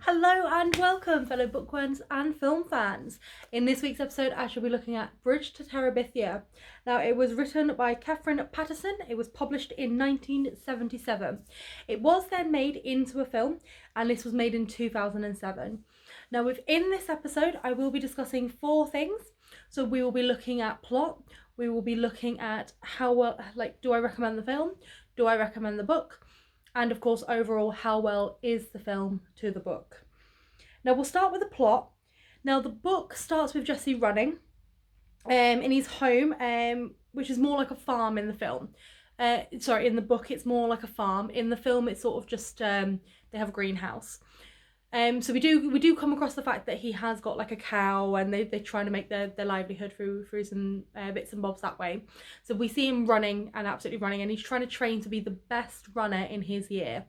Hello and welcome, fellow bookworms and film fans. In this week's episode, I shall be looking at Bridge to Terabithia. Now, it was written by Catherine Paterson. It was published in 1977. It was then made into a film, and this was made in 2007. Now, within this episode, I will be discussing four things. So we will be looking at plot. We will be looking at how well, do I recommend the film? Do I recommend the book? And of course, overall, how well is the film to the book? Now, we'll start with the plot. Now, the book starts with Jesse running in his home, which is more like a farm in the film. In the book, it's more like a farm. In the film, it's sort of just, they have a greenhouse. So we do come across the fact that he has got like a cow, and they're trying to make their livelihood through some bits and bobs that way. So we see him running and absolutely running, and he's trying to train to be the best runner in his year,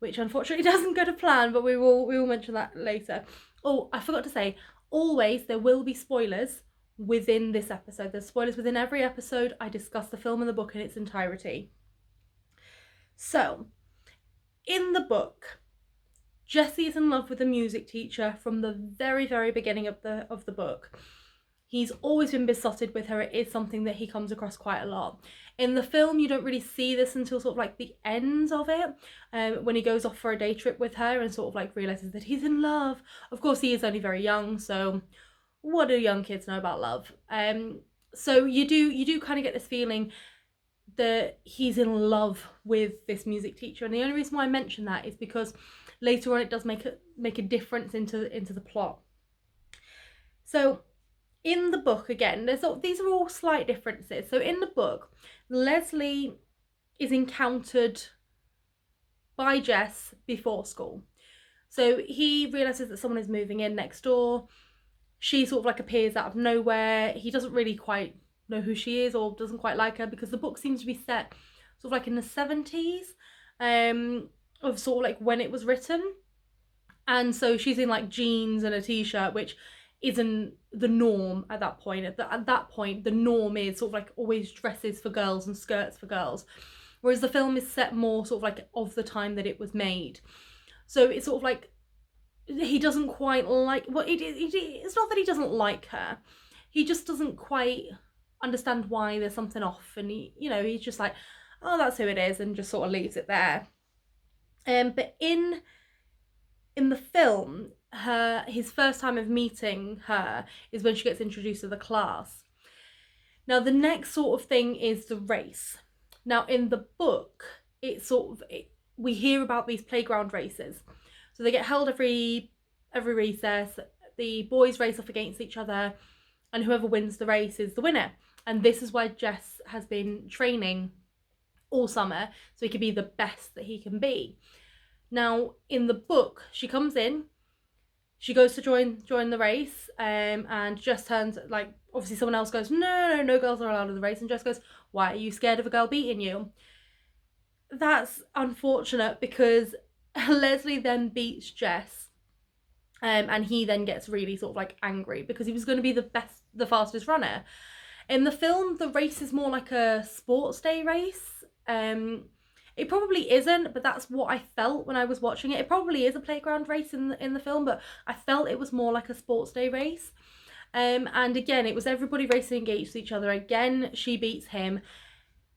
which unfortunately doesn't go to plan, but we will mention that later. Oh, I forgot to say, always there will be spoilers within this episode. There's spoilers within every episode. I discuss the film and the book in its entirety. So, in the book, Jesse is in love with a music teacher from the very, very beginning of the book. He's always been besotted with her. It is something that he comes across quite a lot. In the film, you don't really see this until sort of like the end of it, when he goes off for a day trip with her and sort of like realizes that he's in love. Of course, he is only very young, so what do young kids know about love? So you do kind of get this feeling that he's in love with this music teacher, and the only reason why I mention that is because later on it does make a difference into the plot. So in the book, again, these are all slight differences. So in the book, Leslie is encountered by Jess before school. So he realizes that someone is moving in next door. She sort of like appears out of nowhere. He doesn't really quite know who she is, or doesn't quite like her, because the book seems to be set sort of like in the 70s, of sort of like when it was written. And so she's in like jeans and a t-shirt, which isn't the norm at that point. At that point, the norm is sort of like always dresses for girls and skirts for girls, whereas the film is set more sort of like of the time that it was made. So it's sort of like he doesn't quite like, well, it's not that he doesn't like her, he just doesn't quite understand why there's something off, and he's just like, oh, that's who it is, and just sort of leaves it there. But in the film, his first time of meeting her is when she gets introduced to the class. Now, the next sort of thing is the race. Now, in the book, we hear about these playground races. So they get held every recess. The boys race off against each other, and whoever wins the race is the winner. And this is why Jess has been training all summer, so he can be the best that he can be. Now, in the book, she comes in, she goes to join the race, and Jess turns, like, obviously someone else goes, no girls are allowed in the race, and Jess goes, why, are you scared of a girl beating you? That's unfortunate, because Leslie then beats Jess, and he then gets really sort of like angry, because he was going to be the fastest runner. In the film, the race is more like a sports day race. It probably isn't, but that's what I felt when I was watching it. It probably is a playground race in the film, but I felt it was more like a sports day race. And again, it was everybody racing against each other. Again, she beats him.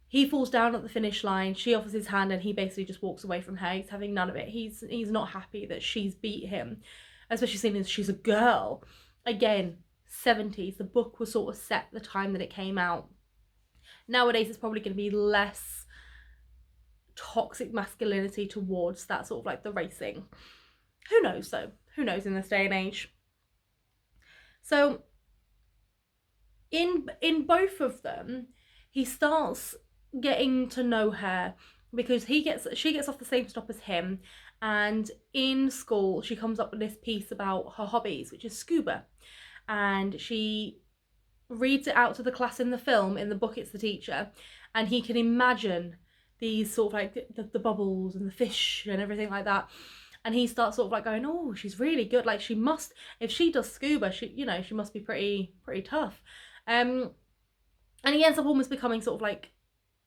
He falls down at the finish line. She offers his hand, and he basically just walks away from her. He's having none of it. He's not happy that she's beat him, especially seeing as she's a girl. Again, 70s. The book was sort of set the time that it came out. Nowadays, it's probably going to be less toxic masculinity towards that sort of like the racing. Who knows though? Who knows in this day and age? So in both of them, he starts getting to know her, because she gets off the same stop as him, and in school she comes up with this piece about her hobbies, which is scuba, and she reads it out to the class in the film. In the book, it's the teacher, and he can imagine these sort of like the bubbles and the fish and everything like that, and he starts sort of like going, oh, she's really good, like she must, if she does scuba, she must be pretty tough. And he ends up almost becoming sort of like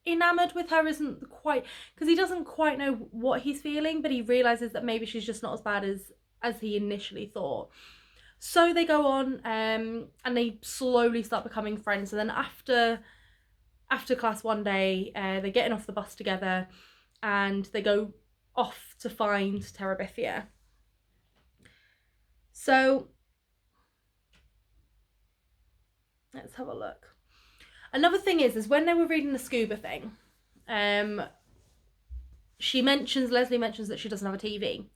enamored with her, isn't quite, because he doesn't quite know what he's feeling, but he realizes that maybe she's just not as bad as as he initially thought. So they go on and they slowly start becoming friends. And then after class one day, they're getting off the bus together and they go off to find Terabithia. So let's have a look. Another thing is when they were reading the scuba thing, Leslie mentions that she doesn't have a TV.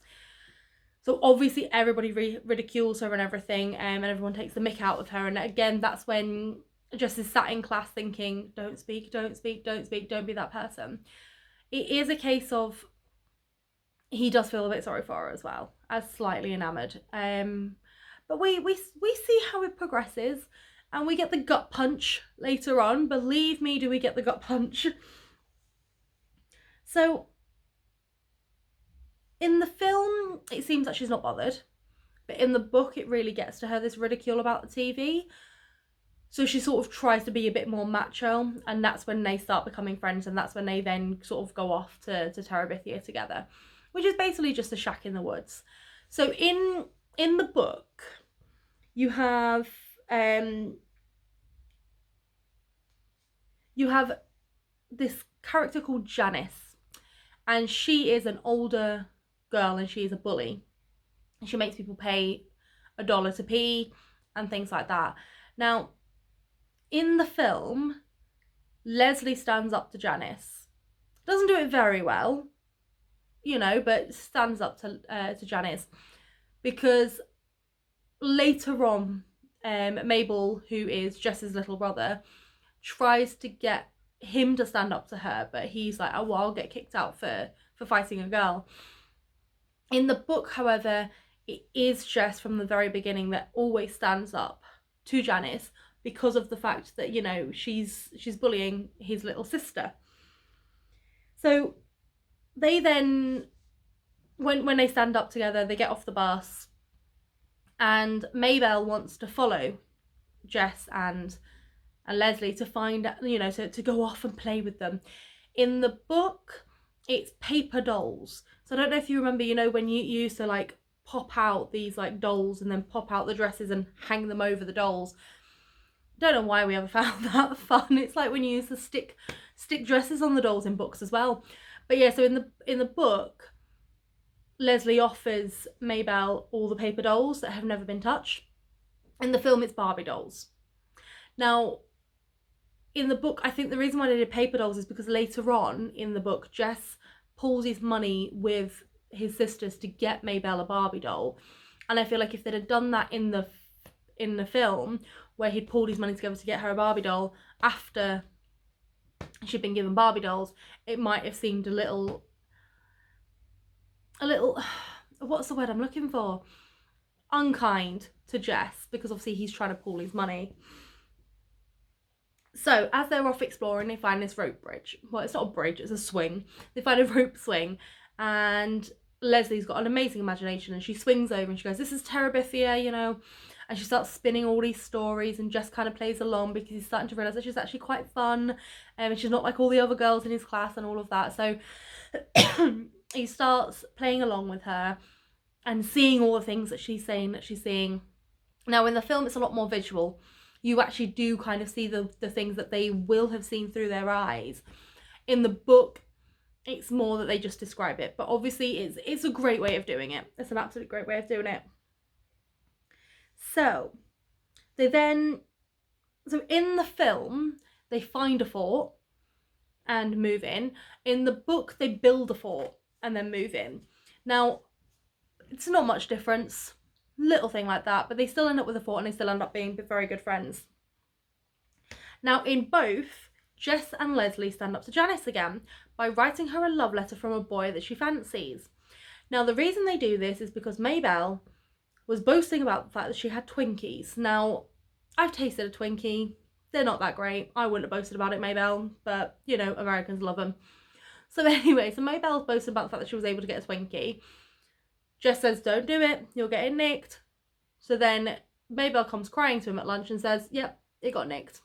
So obviously everybody ridicules her and everything, and everyone takes the mick out of her. And again, that's when Jess is sat in class thinking, don't speak, don't speak, don't speak, don't be that person. It is a case of he does feel a bit sorry for her as well, as slightly enamoured. But we see how it progresses, and we get the gut punch later on. Believe me, do we get the gut punch. So in the film, it seems like she's not bothered. But in the book, it really gets to her, this ridicule about the TV. So she sort of tries to be a bit more macho, and that's when they start becoming friends, and that's when they then sort of go off to Terabithia together, which is basically just a shack in the woods. So in the book, you have this character called Janice, and she is an older girl and she is a bully. And she makes people pay $1 to pee and things like that. Now, in the film, Leslie stands up to Janice. Doesn't do it very well, you know, but stands up to Janice, because later on, Mabel, who is Jess's little brother, tries to get him to stand up to her, but he's like, oh, well, I'll get kicked out for fighting a girl. In the book, however, it is Jess from the very beginning that always stands up to Janice, because of the fact that, you know, she's bullying his little sister. So they then, when they stand up together, they get off the bus, and Mabel wants to follow Jess and Leslie to find, you know, to go off and play with them. In the book, it's paper dolls. So I don't know if you remember, you know, when you used to like pop out these like dolls and then pop out the dresses and hang them over the dolls. Don't know why we ever found that fun. It's like when you used to stick dresses on the dolls in books as well. But yeah, so in the book, Leslie offers Mabel all the paper dolls that have never been touched. In the film, it's Barbie dolls. Now, in the book, I think the reason why they did paper dolls is because later on in the book, Jess pulls his money with his sisters to get Mabel a Barbie doll. And I feel like if they'd have done that in the film, where he'd pulled his money together to get her a Barbie doll after she'd been given Barbie dolls, it might have seemed a little, what's the word I'm looking for? Unkind to Jess, because obviously he's trying to pull his money. So as they're off exploring, they find this rope bridge. Well, it's not a bridge, it's a swing. They find a rope swing, and Leslie's got an amazing imagination, and she swings over and she goes, this is Terabithia, you know, and she starts spinning all these stories, and Jess kind of plays along because he's starting to realise that she's actually quite fun, and she's not like all the other girls in his class and all of that. So he starts playing along with her and seeing all the things that she's saying that she's seeing. Now in the film, it's a lot more visual. You actually do kind of see the things that they will have seen through their eyes. In the book, it's more that they just describe it. But obviously, it's a great way of doing it. It's an absolute great way of doing it. So in the film, they find a fort and move in. In the book, they build a fort and then move in. Now, it's not much difference. Little thing like that, but they still end up with a fort and they still end up being very good friends. Now in both, Jess and Leslie stand up to Janice again by writing her a love letter from a boy that she fancies. Now the reason they do this is because Mabel was boasting about the fact that she had Twinkies. Now I've tasted a Twinkie, they're not that great. I wouldn't have boasted about it, Mabel, but you know, Americans love them. So anyway, so Mabel's boasting about the fact that she was able to get a Twinkie. Jess says, don't do it, you'll get it nicked. So then Mabel comes crying to him at lunch and says, yep, it got nicked.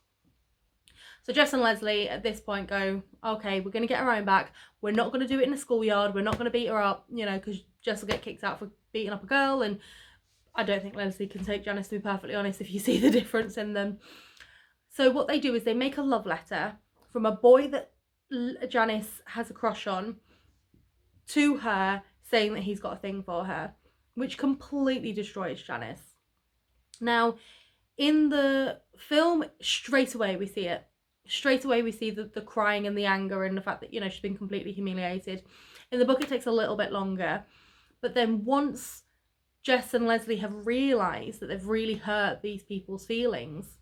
So Jess and Leslie at this point go, okay, we're going to get her own back. We're not going to do it in the schoolyard. We're not going to beat her up, you know, because Jess will get kicked out beating up a girl, and I don't think Leslie can take Janice, to be perfectly honest, if you see the difference in them. So what they do is they make a love letter from a boy that Janice has a crush on to her, saying that he's got a thing for her, which completely destroys Janice. Now, in the film, straight away we see it. Straight away we see the crying and the anger and the fact that, you know, she's been completely humiliated. In the book, it takes a little bit longer. But then once Jess and Leslie have realised that they've really hurt these people's feelings,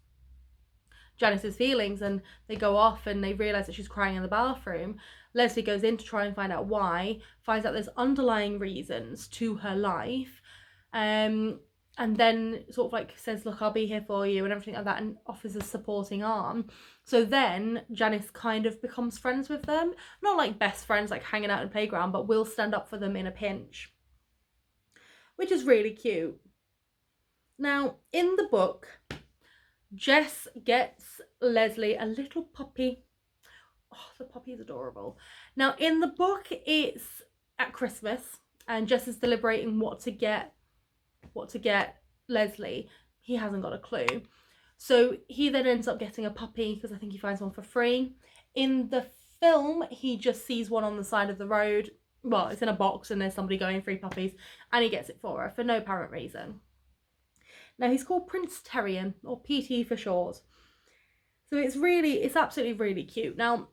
Janice's feelings, and they go off and they realise that she's crying in the bathroom, Leslie goes in to try and find out why, finds out there's underlying reasons to her life, and then sort of like says, look, I'll be here for you and everything like that, and offers a supporting arm. So then Janice kind of becomes friends with them. Not like best friends, like hanging out in the playground, but will stand up for them in a pinch, which is really cute. Now, in the book, Jess gets Leslie a little puppy. Oh, the puppy is adorable. Now, in the book, it's at Christmas, and Jess is deliberating what to get Leslie. He hasn't got a clue. So he then ends up getting a puppy, because I think he finds one for free. In the film, he just sees one on the side of the road. Well, it's in a box and there's somebody going, free puppies, and he gets it for her for no apparent reason. Now, he's called Prince Terrian, or PT for short. So it's absolutely really cute. Now,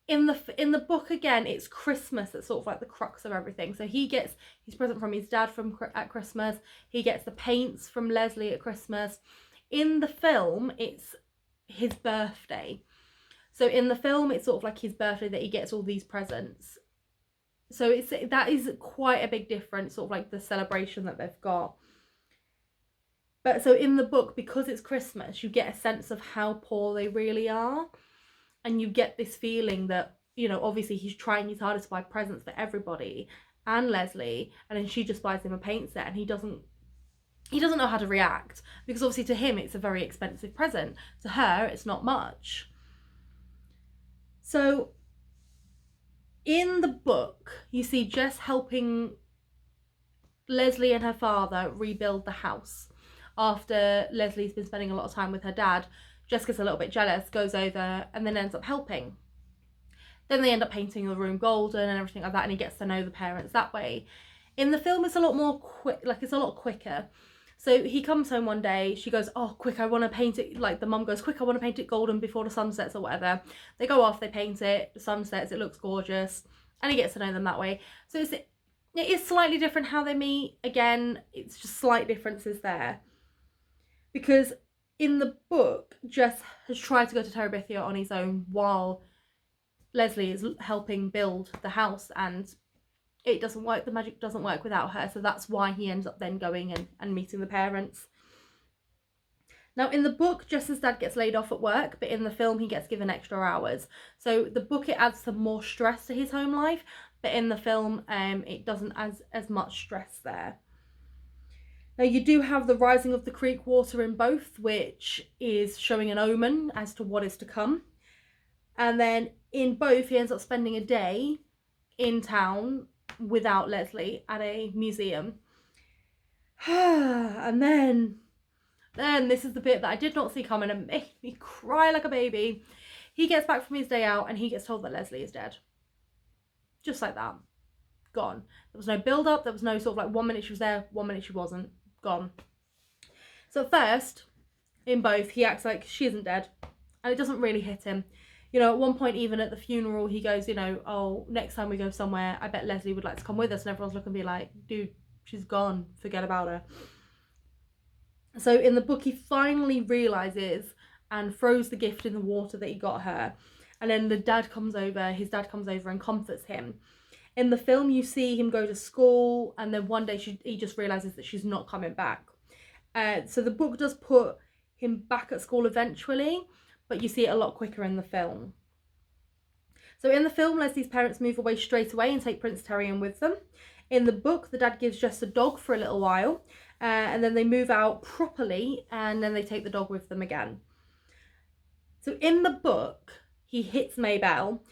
in the book, again, it's Christmas that's sort of like the crux of everything. So he gets his present from his dad at Christmas. He gets the paints from Leslie at Christmas. In the film, it's his birthday. So in the film, it's sort of like his birthday that he gets all these presents. So that is quite a big difference, sort of like the celebration that they've got. But so in the book, because it's Christmas, you get a sense of how poor they really are. And you get this feeling that, you know, obviously he's trying his hardest to buy presents for everybody and Leslie, and then she just buys him a paint set, and he doesn't know how to react, because obviously to him it's a very expensive present. To her, it's not much. So in the book, you see Jess helping Leslie and her father rebuild the house. After Leslie's been spending a lot of time with her dad, Jess gets a little bit jealous, goes over, and then ends up helping. Then they end up painting the room golden and everything like that, and he gets to know the parents that way. In the film, it's a lot more it's a lot quicker. So he comes home one day, she goes, oh, quick, I want to paint it, like the mum goes, quick, I want to paint it golden before the sun sets or whatever. They go off, they paint it, the sun sets, it looks gorgeous, and he gets to know them that way. So it is slightly different how they meet. Again, it's just slight differences there. Because in the book, Jess has tried to go to Terabithia on his own while Leslie is helping build the house, and it doesn't work. The magic doesn't work without her. So that's why he ends up then going and meeting the parents. Now, in the book, Jess's dad gets laid off at work, but in the film, he gets given extra hours. So the book, it adds some more stress to his home life, but in the film, it doesn't as much stress there. Now, you do have the rising of the creek water in both, which is showing an omen as to what is to come. And then in both, he ends up spending a day in town without Leslie at a museum. And then this is the bit that I did not see coming and made me cry like a baby. He gets back from his day out and he gets told that Leslie is dead. Just like that. Gone. There was no build up. There was no sort of like 1 minute she was there, 1 minute she wasn't. Gone. So at first, in both, he acts like she isn't dead, and it doesn't really hit him. You know, at one point, even at the funeral, he goes, you know, oh, next time we go somewhere, I bet Leslie would like to come with us. And everyone's looking and be like, dude, she's gone. Forget about her. So in the book, he finally realises and throws the gift in the water that he got her. And then his dad comes over and comforts him. In the film, you see him go to school, and then one day he just realises that she's not coming back. So the book does put him back at school eventually, but you see it a lot quicker in the film. So in the film, Leslie's parents move away straight away and take Prince Terrian with them. In the book, the dad gives Jess a dog for a little while, and then they move out properly, and then they take the dog with them again. So in the book, he hits Maybelle,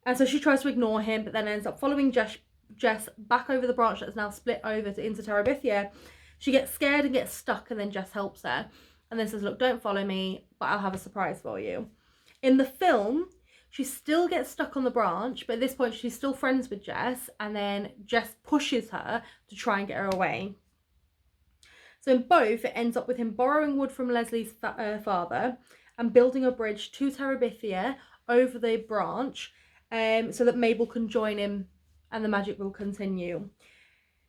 and so she tries to ignore him, but then ends up following Jess Jess back over the branch that's now split over into Terabithia. She gets scared and gets stuck, and then Jess helps her and then says, look, don't follow me, but I'll have a surprise for you. In the film, she still gets stuck on the branch, but at this point she's still friends with Jess, and then Jess pushes her to try and get her away. So in both, it ends up with him borrowing wood from Leslie's father and building a bridge to Terabithia over the branch, so that Mabel can join him and the magic will continue.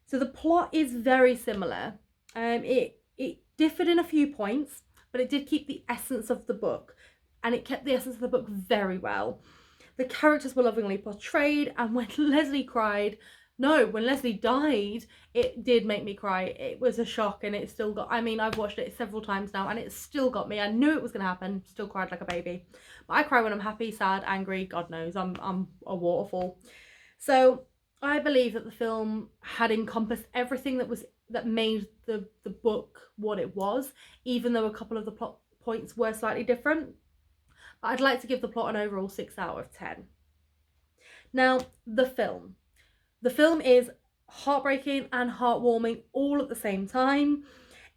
So the plot is very similar. It differed in a few points, but it did keep the essence of the book, and it kept the essence of the book very well. The characters were lovingly portrayed, and when Leslie died, it did make me cry. It was a shock, and it still got, I mean, I've watched it several times now, and it still got me. I knew it was going to happen, still cried like a baby. But I cry when I'm happy, sad, angry, God knows, I'm a waterfall. So I believe that the film had encompassed everything that made the book what it was, even though a couple of the plot points were slightly different. But I'd like to give the plot an overall 6 out of 10. Now, the film. The film is heartbreaking and heartwarming all at the same time.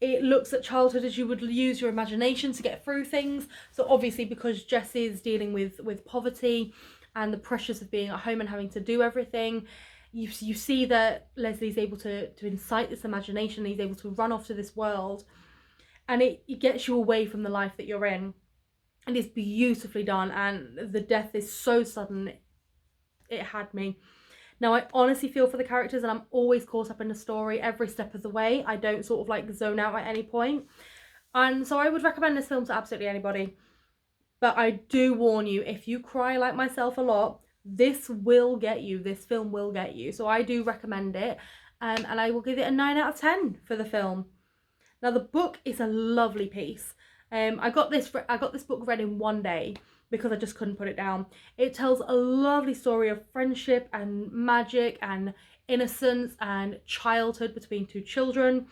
It looks at childhood as you would use your imagination to get through things. So obviously, because Jessie is dealing with poverty and the pressures of being at home and having to do everything, you see that Leslie's able to incite this imagination. He's able to run off to this world, and it gets you away from the life that you're in. And it's beautifully done, and the death is so sudden, it had me. Now, I honestly feel for the characters, and I'm always caught up in the story every step of the way. I don't sort of like zone out at any point. And so I would recommend this film to absolutely anybody. But I do warn you, if you cry like myself a lot, this will get you. This film will get you. So I do recommend it. And I will give it a 9 out of 10 for the film. Now, the book is a lovely piece. I got this book read in one day, because I just couldn't put it down. It tells a lovely story of friendship and magic and innocence and childhood between two children.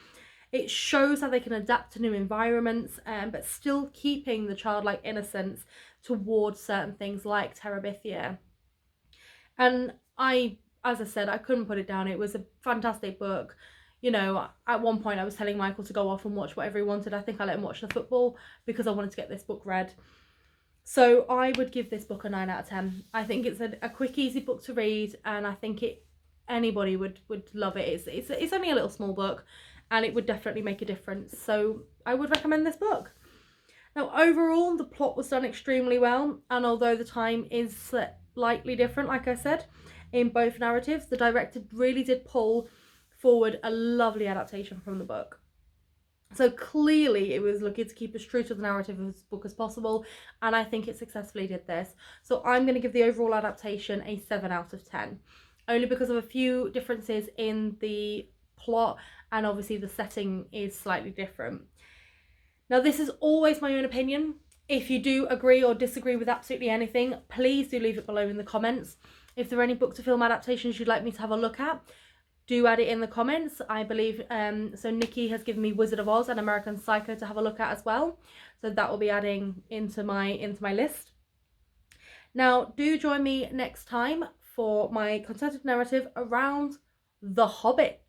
It shows how they can adapt to new environments, but still keeping the childlike innocence towards certain things like Terabithia. And as I said, I couldn't put it down. It was a fantastic book. You know, at one point I was telling Michael to go off and watch whatever he wanted. I think I let him watch the football because I wanted to get this book read. So I would give this book a 9 out of 10. I think it's a quick, easy book to read, and I think anybody would love it. It's only a little small book, and it would definitely make a difference. So I would recommend this book. Now, overall, the plot was done extremely well, and although the time is slightly different, like I said, in both narratives, the director really did pull forward a lovely adaptation from the book. So clearly it was looking to keep as true to the narrative of this book as possible, and I think it successfully did this. So I'm going to give the overall adaptation a 7 out of 10, only because of a few differences in the plot, and obviously the setting is slightly different. Now, this is always my own opinion. If you do agree or disagree with absolutely anything, please do leave it below in the comments. If there are any book to film adaptations you'd like me to have a look at, do add it in the comments. I believe, so Nikki has given me Wizard of Oz and American Psycho to have a look at as well. So that will be adding into my list. Now, do join me next time for my consented narrative around The Hobbit.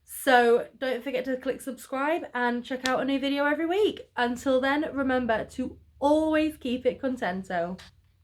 So don't forget to click subscribe and check out a new video every week. Until then, remember to always keep it contento.